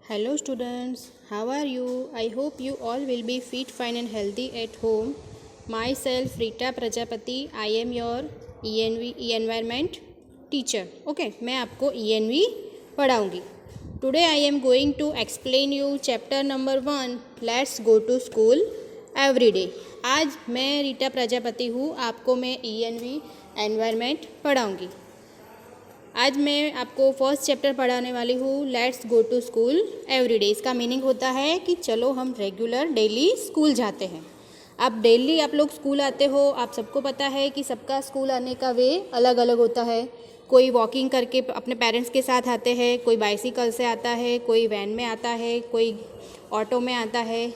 Hello students, how are you? I hope you all will be fit, fine and healthy at home. Myself Rita Prajapati, I am your ENV environment teacher. Okay, मैं आपको ENV पढ़ाऊँगी. Today I am going to explain you chapter number 1. Let's go to school every day. आज मैं रीटा प्रजापति हूँ, आपको मैं ENV environment पढ़ाऊँगी. आज मैं आपको फर्स्ट चैप्टर पढ़ाने वाली हूँ. Let's go to school every day. इसका मीनिंग होता है कि चलो हम रेगुलर डेली स्कूल जाते हैं. अब डेली आप लोग स्कूल आते हो. आप सबको पता है कि सबका स्कूल आने का वे अलग अलग होता है. कोई वॉकिंग करके अपने पेरेंट्स के साथ आते हैं, कोई बाइसिकल से आता है, कोई वैन में आता है, कोई ऑटो में आता है.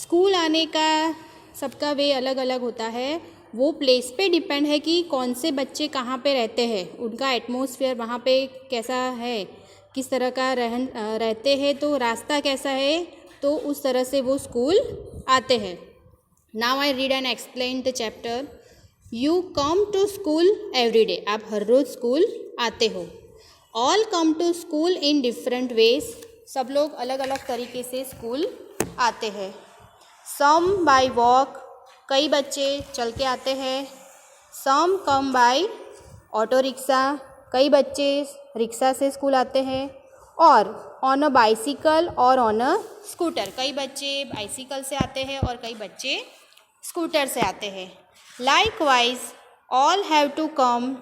स्कूल आने का सबका वे अलग अलग होता है. वो प्लेस पे डिपेंड है कि कौन से बच्चे कहाँ पे रहते हैं, उनका एटमॉस्फेयर वहाँ पे कैसा है, किस तरह का रहते हैं, तो रास्ता कैसा है, तो उस तरह से वो स्कूल आते हैं. Now I read and explain the chapter. You come to school every day. आप हर रोज़ स्कूल आते हो. All come to school in different ways. सब लोग अलग अलग तरीके से स्कूल आते हैं. Some by walk. कई बच्चे चल के आते हैं. Some come by auto rickshaw. कई बच्चे रिक्शा से स्कूल आते हैं. और ऑन अ बाइसिकल और ऑन अ स्कूटर. कई बच्चे बाइसिकल से आते हैं और कई बच्चे स्कूटर से आते हैं. Likewise all have to come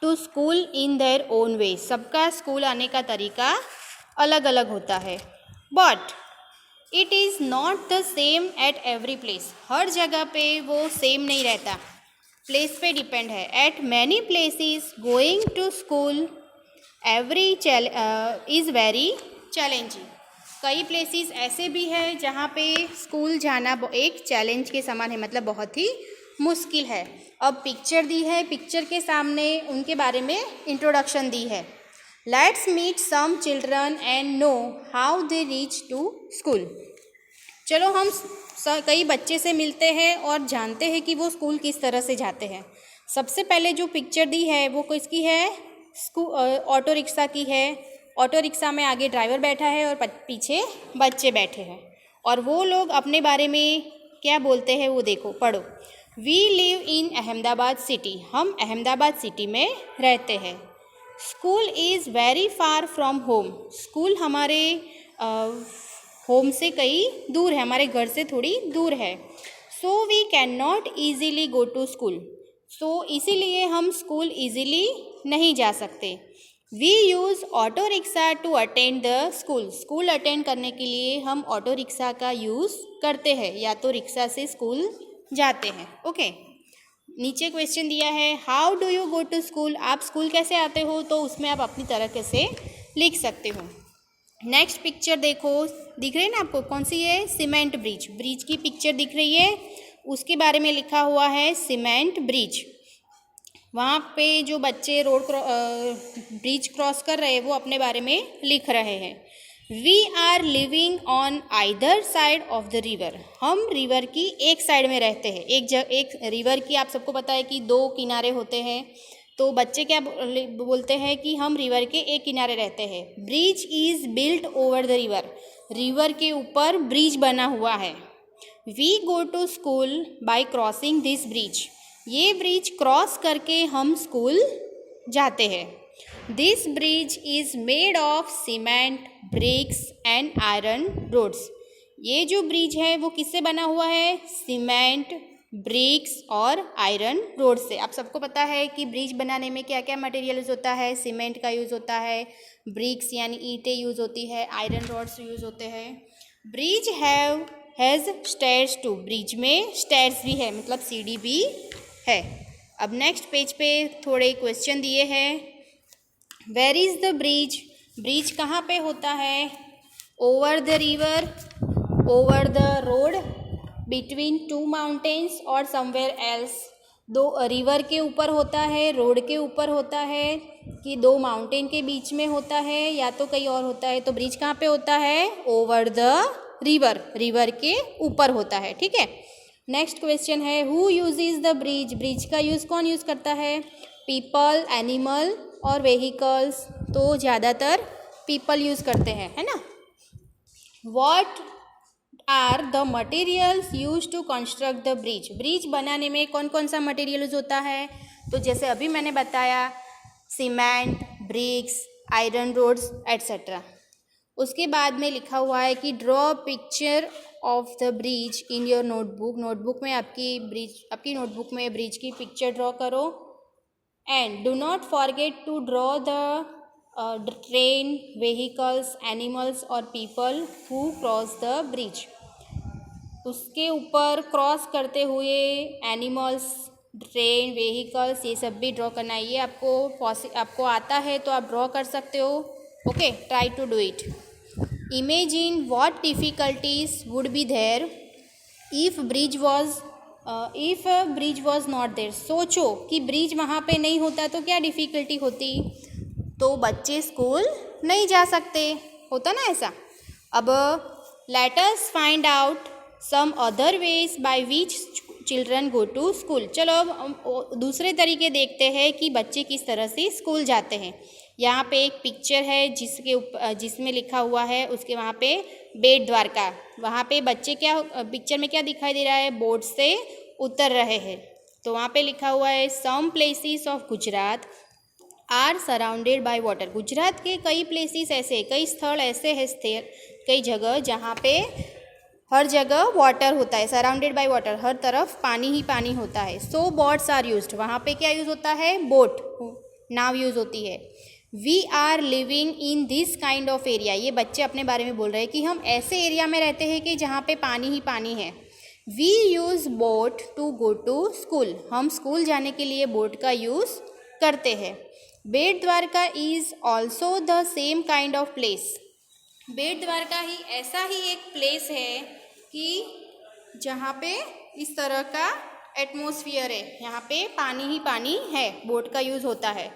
to school in their own way. सबका स्कूल आने का तरीका अलग अलग होता है. But it is not the same at every place. हर जगह पे वो सेम नहीं रहता, प्लेस पे डिपेंड है. At many places going to school every is very challenging. कई प्लेसेस ऐसे भी हैं जहाँ पे स्कूल जाना एक चैलेंज के समान है, मतलब बहुत ही मुश्किल है. अब पिक्चर दी है, पिक्चर के सामने उनके बारे में इंट्रोडक्शन दी है. Let's meet some children and know how they reach to school. चलो हम कई बच्चे से मिलते हैं और जानते हैं कि वो स्कूल किस तरह से जाते हैं. सबसे पहले जो पिक्चर दी है वो किसकी है? ऑटो रिक्शा की है. ऑटो रिक्शा में आगे ड्राइवर बैठा है और पीछे बच्चे बैठे हैं. और वो लोग अपने बारे में क्या बोलते हैं वो देखो, पढ़ो. We live in Ahmedabad city. हम अहमदाबाद सिटी में रहते हैं. School is very far from home. School हमारे होम से कई दूर है, हमारे घर से थोड़ी दूर है. So we can not easily go to school. So इसीलिए हम स्कूल ईज़िली नहीं जा सकते. We use auto rickshaw to attend the school. School attend करने के लिए हम ऑटो रिक्शा का यूज़ करते हैं, या तो रिक्शा से स्कूल जाते हैं. ओके. नीचे क्वेश्चन दिया है, how do you go to school. आप स्कूल कैसे आते हो, तो उसमें आप अपनी तरह से लिख सकते हो. नेक्स्ट पिक्चर देखो, दिख रही है ना आपको, कौन सी है? Cement bridge. ब्रिज की पिक्चर दिख रही है, उसके बारे में लिखा हुआ है सीमेंट ब्रिज. वहाँ पे जो बच्चे ब्रिज क्रॉस कर रहे हैं वो अपने बारे में लिख रहे हैं. We are living on either side of the river. हम रिवर की एक साइड में रहते हैं. एक रिवर की आप सबको पता है कि दो किनारे होते हैं, तो बच्चे क्या बोलते हैं कि हम रिवर के एक किनारे रहते हैं. Bridge is built over the river. River के ऊपर ब्रिज बना हुआ है. We go to school by crossing this bridge. ये ब्रिज क्रॉस करके हम स्कूल जाते हैं. This bridge is made of cement, bricks and iron rods. ये जो ब्रिज है वो किससे बना हुआ है? सीमेंट, ब्रिक्स और आयरन रोड से. आप सबको पता है कि ब्रिज बनाने में क्या क्या मटेरियल यूज़ होता है. सीमेंट का यूज़ होता है, ब्रिक्स यानी ईंटें यूज़ होती है, आयरन रोड्स यूज़ होते हैं. Bridge has stairs too. Bridge में स्टेयर्स भी है, मतलब सीढ़ी भी है. अब नेक्स्ट पेज पे थोड़े क्वेश्चन दिए हैं. Where is the bridge. Bridge कहाँ पे होता है? Over the river, over the road, between two mountains और समवेयर एल्स. दो रिवर के ऊपर होता है, रोड के ऊपर होता है, कि दो माउंटेन के बीच में होता है, या तो कहीं और होता है. तो ब्रिज कहाँ पे होता है? Over the river. रिवर के ऊपर होता है. ठीक है. नेक्स्ट क्वेश्चन है, who uses the bridge. Bridge का यूज़ कौन यूज़ करता है? पीपल, एनिमल और व्हीकल्स. तो ज़्यादातर पीपल यूज़ करते हैं, है ना। What are the materials use to construct the bridge. Bridge बनाने में कौन कौन सा मटेरियल यूज होता है, तो जैसे अभी मैंने बताया cement, bricks, iron rods etcetera. उसके बाद में लिखा हुआ है कि draw picture of the bridge in your notebook. Notebook में आपकी नोटबुक में ब्रिज की पिक्चर ड्रॉ करो। And do not forget to draw the train, vehicles, animals और people who cross the bridge. उसके ऊपर क्रॉस करते हुए एनिमल्स, ट्रेन, व्हीकल्स ये सब भी ड्रॉ करना है। ये आपको आता है तो आप ड्रॉ कर सकते हो। Okay, try to do it. Imagine what difficulties would be there if bridge was not there. सोचो कि ब्रिज वहाँ पे नहीं होता तो क्या डिफ़िकल्टी होती, तो बच्चे स्कूल नहीं जा सकते, होता ना ऐसा। अब let us find out some other ways by which children go to school. चलो अब दूसरे तरीके देखते हैं कि बच्चे किस तरह से स्कूल जाते हैं। यहाँ पे एक पिक्चर है जिसमें लिखा हुआ है, उसके वहाँ पे बेट द्वारका। वहाँ पे बच्चे पिक्चर में क्या दिखाई दे रहा है, बोट से उतर रहे हैं। तो वहाँ पे लिखा हुआ है some places of Gujarat are surrounded by water. Gujarat के कई प्लेसेस ऐसे, कई स्थल ऐसे हैं, कई जगह जहाँ पे हर जगह वाटर होता है, सराउंडेड बाय वाटर, हर तरफ पानी ही पानी होता है। सो बोट्स आर यूज्ड। वहाँ पे क्या यूज़ होता है, बोट, नाव यूज़ होती है। We are living in this kind of area. ये बच्चे अपने बारे में बोल रहे हैं कि हम ऐसे एरिया में रहते हैं कि जहाँ पे पानी ही पानी है। We use boat to go to school. हम स्कूल जाने के लिए बोट का यूज़ करते हैं। Bet Dwarka is also the same kind of place. Bet Dwarka ही ऐसा ही एक प्लेस है कि जहाँ पे इस तरह का एटमॉस्फेयर है, यहाँ पे पानी ही पानी है, बोट का यूज़ होता है।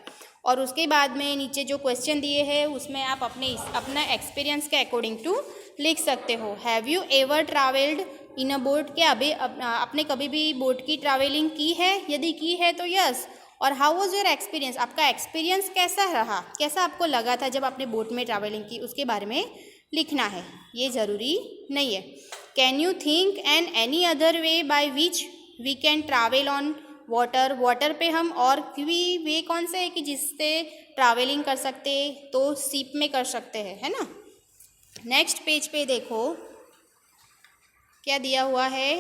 और उसके बाद में नीचे जो क्वेश्चन दिए हैं उसमें आप अपना एक्सपीरियंस के अकॉर्डिंग टू लिख सकते हो। Have you ever travelled in a boat. क्या आपने कभी भी बोट की ट्रैवलिंग की है, यदि की है तो यस। और हाउ वॉज योर एक्सपीरियंस, आपका एक्सपीरियंस कैसा रहा, कैसा आपको लगा था जब आपने बोट में ट्रैवलिंग की, उसके बारे में लिखना है। ये ज़रूरी नहीं है। Can you think an any other way by which we can travel on water. Water पे हम और भी वे कौन से है कि जिससे ट्रैवलिंग कर सकते, तो शिप में कर सकते हैं, है ना। नेक्स्ट पेज पे देखो क्या दिया हुआ है,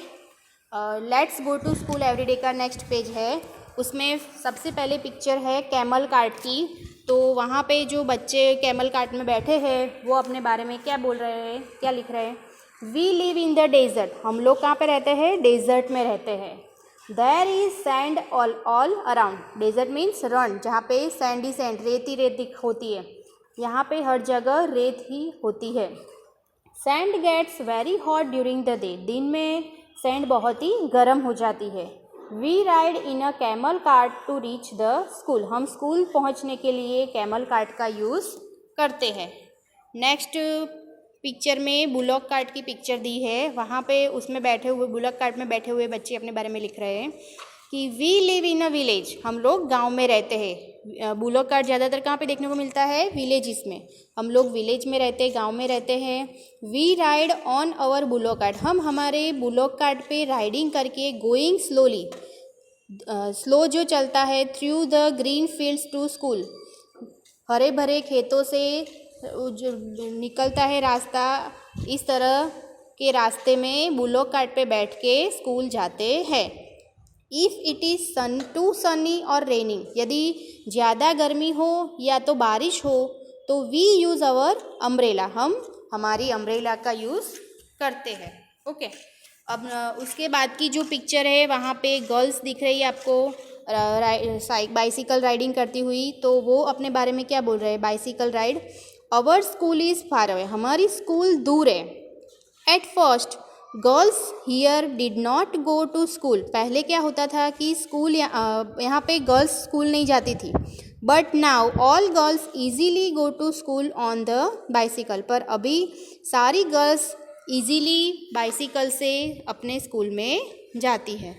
let's go to school everyday का नेक्स्ट पेज है। उसमें सबसे पहले पिक्चर है कैमल कार्ट की। तो वहाँ पे जो बच्चे कैमल कार्ट में बैठे हैं वो अपने बारे में क्या बोल रहे हैं, क्या लिख रहे हैं। We live in the desert. हम लोग कहाँ पे रहते हैं, डेजर्ट में रहते हैं। There is sand all around. Desert means Rann, जहाँ पे सैंड ही सैंड, रेत ही रेत होती है। यहाँ पे हर जगह रेत ही होती है। Sand gets very hot during the day. दिन में सैंड बहुत ही गर्म हो जाती है। We ride in a camel cart to reach the school. हम स्कूल पहुंचने के लिए कैमल कार्ट का यूज़ करते हैं। नेक्स्ट पिक्चर में बुलॉक कार्ट की पिक्चर दी है। वहाँ पे उसमें बैठे हुए, बुलॉक कार्ट में बैठे हुए बच्चे अपने बारे में लिख रहे हैं कि we live in a village. हम लोग गांव में रहते हैं। बुलॉक कार्ट ज़्यादातर कहाँ पे देखने को मिलता है, विलेजेस में। हम लोग विलेज में रहते हैं, गांव में रहते हैं। We ride on our bullock cart. हम हमारे बुलॉक कार्ट पे राइडिंग करके गोइंग स्लोली, स्लो जो चलता है, through the green fields to school. हरे भरे खेतों से जो निकलता है रास्ता, इस तरह के रास्ते में बुलॉक कार्ट पे बैठ के स्कूल जाते हैं। If it is too sunny और रेनिंग। यदि ज़्यादा गर्मी हो या तो बारिश हो तो वी यूज़ आवर अम्ब्रेला। हम हमारी अम्ब्रेला का यूज़ करते हैं। ओके, अब उसके बाद की जो पिक्चर है वहाँ पे गर्ल्स दिख रही है आपको बाइसिकल राइडिंग करती हुई। तो वो अपने बारे में क्या बोल रहे हैं, bicycle ride. Our school is far away. हमारी स्कूल दूर है। At first girls here did not go to school. पहले क्या होता था कि स्कूल यहाँ पे गर्ल्स स्कूल नहीं जाती थी। But now all girls easily go to school on the bicycle. पर अभी सारी गर्ल्स ईजीली बाइसिकल से अपने स्कूल में जाती है।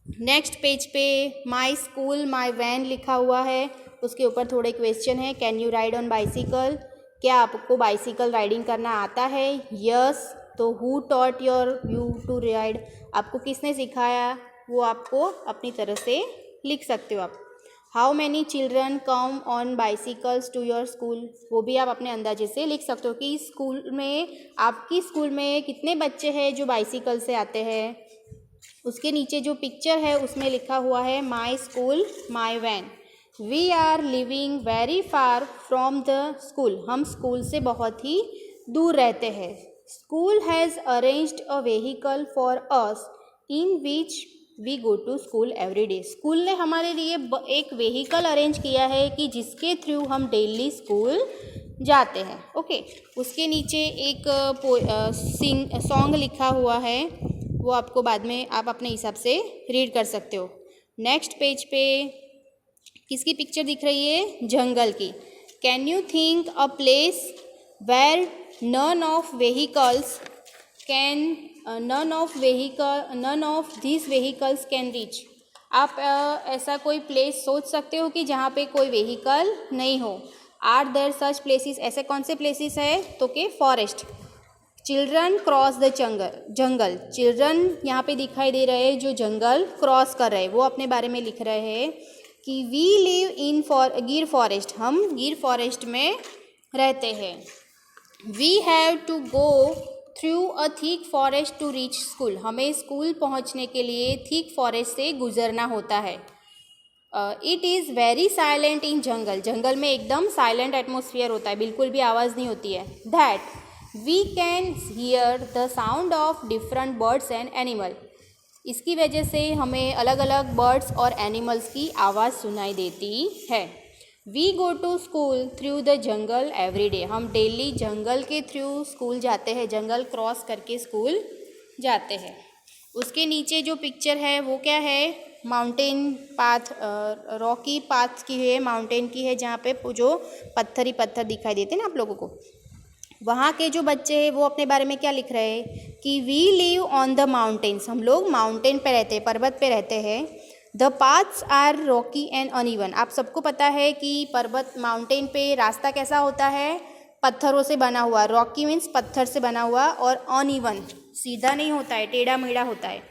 नेक्स्ट पेज पे माई स्कूल माई वैन लिखा हुआ है। उसके ऊपर थोड़े क्वेश्चन है। Can you ride on bicycle, क्या आपको बाइसिकल राइडिंग करना आता है? यस। तो who taught you to ride? आपको किसने सिखाया? वो आपको अपनी तरह से लिख सकते हो आप। How many children come on bicycles to your school? वो भी आप अपने अंदाजे से लिख सकते हो कि स्कूल में, आपकी स्कूल में कितने बच्चे हैं जो बाइसिकल से आते हैं। उसके नीचे जो पिक्चर है उसमें लिखा हुआ है my school my van. We are living very far from the school. हम स्कूल से बहुत ही दूर रहते हैं। School has arranged a vehicle for us in which we go to school every day. School ने हमारे लिए एक व्हीकल अरेंज किया है कि जिसके थ्रू हम डेली स्कूल जाते हैं। ओके, उसके नीचे एक सॉन्ग लिखा हुआ है, वो आपको बाद में आप अपने हिसाब से रीड कर सकते हो। नेक्स्ट पेज पे किसकी पिक्चर दिख रही है? जंगल की। Can you think a place where none of these vehicles can reach? आप ऐसा कोई प्लेस सोच सकते हो कि जहाँ पे कोई व्हीकल नहीं हो। Are there such places? ऐसे कौन से प्लेसेस है? तो के forest. Children cross the jungle. Children यहाँ पे दिखाई दे रहे हैं जो जंगल क्रॉस कर रहे हैं। वो अपने बारे में लिख रहे हैं कि वी लिव इन गिर फॉरेस्ट। हम गिर फॉरेस्ट में रहते हैं। We have to go through a thick forest to reach school. हमें स्कूल पहुँचने के लिए थिक फॉरेस्ट से गुजरना होता है। It is very silent in jungle. जंगल में एकदम साइलेंट एटमोसफियर होता है, बिल्कुल भी आवाज़ नहीं होती है। That we can hear the sound of different birds and animal. इसकी वजह से हमें अलग अलग बर्ड्स और एनिमल्स की आवाज़ सुनाई देती है। We go to school through the jungle every day. हम डेली जंगल के थ्रू स्कूल जाते हैं, जंगल क्रॉस करके स्कूल जाते हैं। उसके नीचे जो पिक्चर है वो क्या है? माउंटेन पाथ, रॉकी पाथ की है, माउंटेन की है, जहाँ पे जो पत्थर ही पत्थर दिखाई देते हैं ना आप लोगों को। वहाँ के जो बच्चे हैं वो अपने बारे में क्या लिख रहे हैं कि we live on the mountains. हम लोग माउंटेन पे रहते हैं, पर्वत पे रहते हैं। The paths are rocky and uneven. आप सबको पता है कि पर्वत, माउंटेन पे रास्ता कैसा होता है? पत्थरों से बना हुआ। रॉकी मीन्स पत्थर से बना हुआ, और अनइवन सीधा नहीं होता है, टेढ़ा मेढ़ा होता है।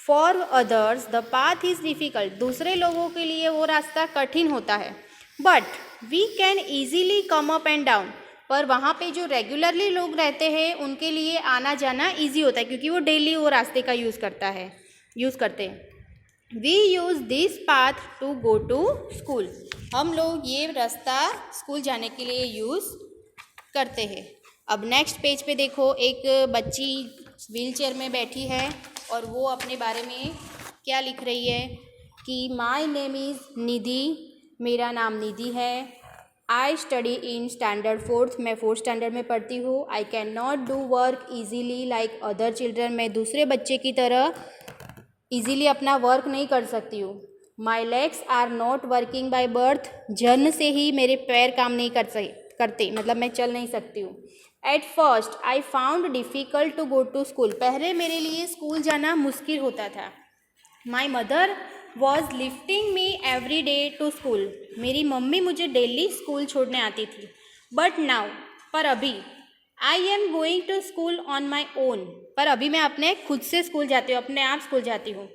For others the path is difficult. दूसरे लोगों के लिए वो रास्ता कठिन होता है। But we can easily come up and down. पर वहाँ पे जो रेगुलरली लोग रहते हैं उनके लिए आना जाना ईजी होता है, क्योंकि वो डेली वो रास्ते का यूज़ करते हैं। We use this path to go to school. हम लोग ये रास्ता स्कूल जाने के लिए यूज़ करते हैं। अब नेक्स्ट पेज पे देखो, एक बच्ची व्हीलचेयर में बैठी है और वो अपने बारे में क्या लिख रही है कि माई नेम इज़ निधि। मेरा नाम निधि है। I study in standard 4th। मैं 4th स्टैंडर्ड में पढ़ती हूँ। I can not do work easily like other children. मैं दूसरे बच्चे की तरह ईजीली अपना वर्क नहीं कर सकती हूँ। My legs are not working by birth. जन्म से ही मेरे पैर काम नहीं करते, मतलब मैं चल नहीं सकती हूँ। At first I found difficult to go to school. पहले मेरे लिए स्कूल जाना मुश्किल होता था। My mother was lifting me every day to school. मेरी मम्मी मुझे डेली स्कूल छोड़ने आती थी। बट नाउ, पर अभी, I am going to school on my own. पर अभी मैं अपने खुद से स्कूल जाती हूँ, अपने आप स्कूल जाती हूँ।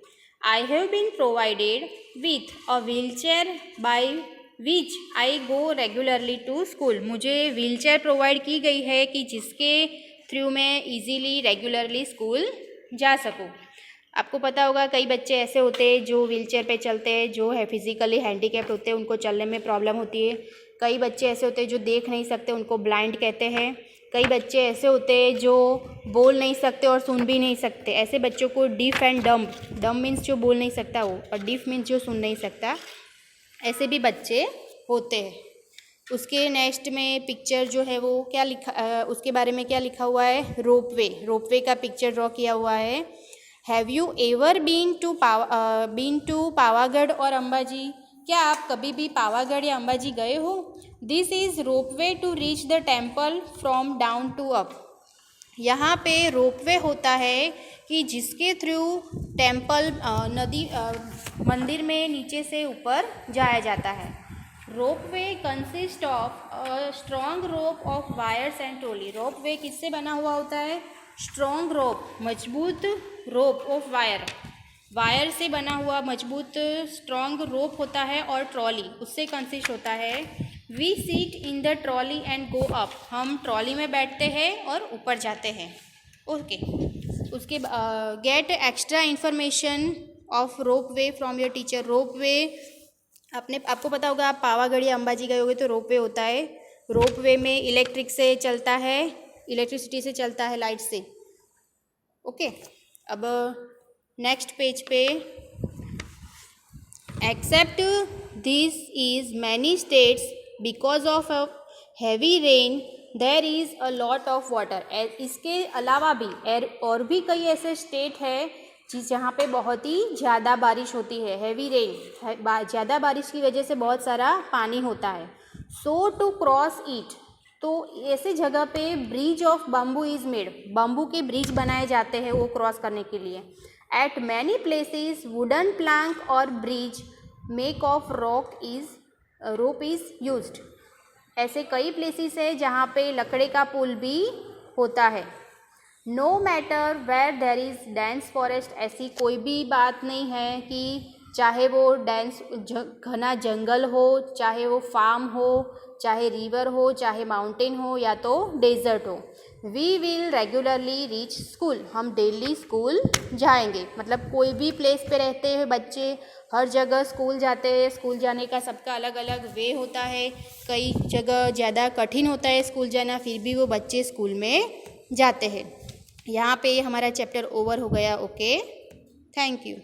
I have been provided with a wheel chair by which I go regularly to school. मुझे व्हील चेयर प्रोवाइड की गई है कि जिसके थ्रू मैं ईजीली रेगुलरली स्कूल जा सकूँ। आपको पता होगा कई बच्चे ऐसे होते हैं जो व्हील चेयर पे चलते हैं, जो है फिजिकली हैंडीकैप्ड होते हैं, उनको चलने में प्रॉब्लम होती है। कई बच्चे ऐसे होते हैं जो देख नहीं सकते, उनको ब्लाइंड कहते हैं। कई बच्चे ऐसे होते हैं जो बोल नहीं सकते और सुन भी नहीं सकते। ऐसे बच्चों को डिफ एंड डम्ब, डम्ब मीन्स जो बोल नहीं सकता वो, और डिफ मीन्स जो सुन नहीं सकता। ऐसे भी बच्चे होते हैं। उसके नेक्स्ट में पिक्चर जो है वो क्या उसके बारे में क्या लिखा हुआ है? रोपवे का पिक्चर ड्रॉ किया हुआ है। Have you ever been to Pavagadh और अंबाजी? क्या आप कभी भी पावागढ़ या अंबाजी गए हो? This is ropeway to reach the temple from down to up. यहाँ पे रोपवे होता है कि जिसके थ्रू टेम्पल, मंदिर में नीचे से ऊपर जाया जाता है। Ropeway consist of a strong rope of wires and trolley. Ropeway किससे बना हुआ होता है? स्ट्रॉन्ग रोप, मजबूत रोप ऑफ वायर, वायर से बना हुआ मजबूत स्ट्रॉन्ग रोप होता है, और ट्रॉली उससे कंसिस्ट होता है। We sit in the trolley and go up, हम ट्रॉली में बैठते हैं और ऊपर जाते हैं। ओके, उसके get extra information of ropeway from your teacher. Ropeway आपको पता होगा, आप पावागढ़ या अंबाजी गए होगे तो रोपवे होता है। रोपवे में इलेक्ट्रिक से चलता है, इलेक्ट्रिसिटी से चलता है, लाइट से। ओके, अब नेक्स्ट पेज पे, except this is many states because of a heavy rain there is a lot of water. इसके अलावा भी और भी कई ऐसे स्टेट है जहाँ पे बहुत ही ज़्यादा बारिश होती है। हैवी रेन, ज़्यादा बारिश की वजह से बहुत सारा पानी होता है। सो टू क्रॉस इट, तो ऐसे जगह पे bridge of bamboo is made, bamboo के ब्रिज बनाए जाते हैं वो क्रॉस करने के लिए। At many places wooden plank और bridge make of rope is used. ऐसे कई प्लेसेस है जहाँ पे लकड़े का पुल भी होता है। No matter where there is dense forest, ऐसी कोई भी बात नहीं है कि चाहे वो घना जंगल हो, चाहे वो फार्म हो, चाहे रिवर हो, चाहे माउंटेन हो, या तो डेजर्ट हो। We will regularly reach school, हम डेली स्कूल जाएंगे। मतलब कोई भी प्लेस पे रहते हैं बच्चे, हर जगह स्कूल जाते हैं। स्कूल जाने का सबका अलग अलग वे होता है, कई जगह ज़्यादा कठिन होता है स्कूल जाना, फिर भी वो बच्चे स्कूल में जाते हैं। यहाँ पे हमारा चैप्टर ओवर हो गया। Okay, thank you.